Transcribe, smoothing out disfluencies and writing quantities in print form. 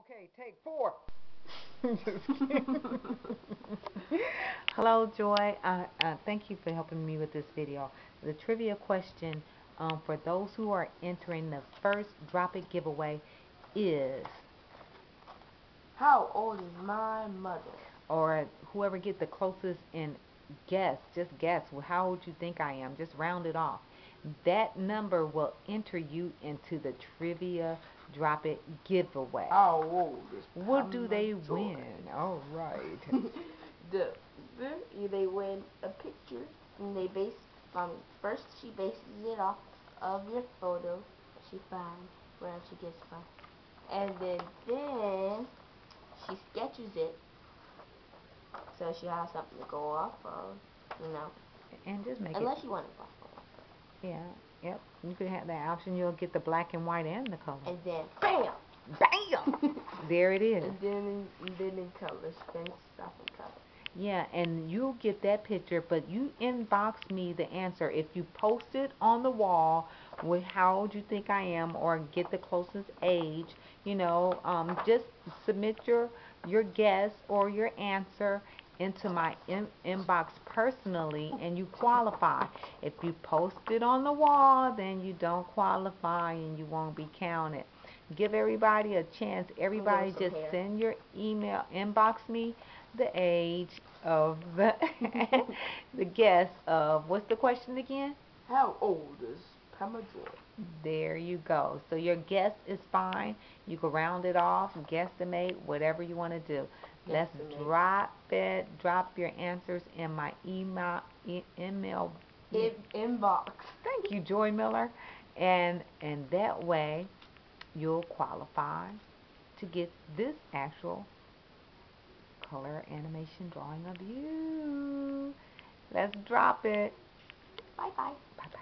Okay, take four. Just kidding. Hello, Joy. Thank you for helping me with this video. The trivia question for those who are entering the first Drop It giveaway is, how old is my mother? or whoever get the closest and guess, just guess, well, how old you think I am, just round it off. That number will enter you into the trivia Drop It giveaway. How old is What do they Joy? win? All right. They win a picture, and they base first she bases it off of your photo that she finds wherever she gets from, and then she sketches it so she has something to go off of, And just make unless it. you want to go off of Yeah, yep. You could have that option. You'll get the black and white and the color. and then bam, Bam! There it is. and then in color, spin stuff in color. Yeah, and you'll get that picture, but you inbox me the answer. If you post it on the wall with how old you think I am or get the closest age, just submit your guess or your answer into my inbox personally and you qualify. If you post it on the wall, then you don't qualify and you won't be counted. Give everybody a chance. Everybody just send your email, inbox me the age of the the guess of, what's the question again? How old is Pama Joy? There you go. So your guess is fine. You can round it off, guesstimate, whatever you want to do. Let's drop it. Drop your answers in my email Inbox. Thank you, Joy Miller. And that way you'll qualify to get this actual color animation drawing of you. Let's drop it. Bye bye. Bye bye.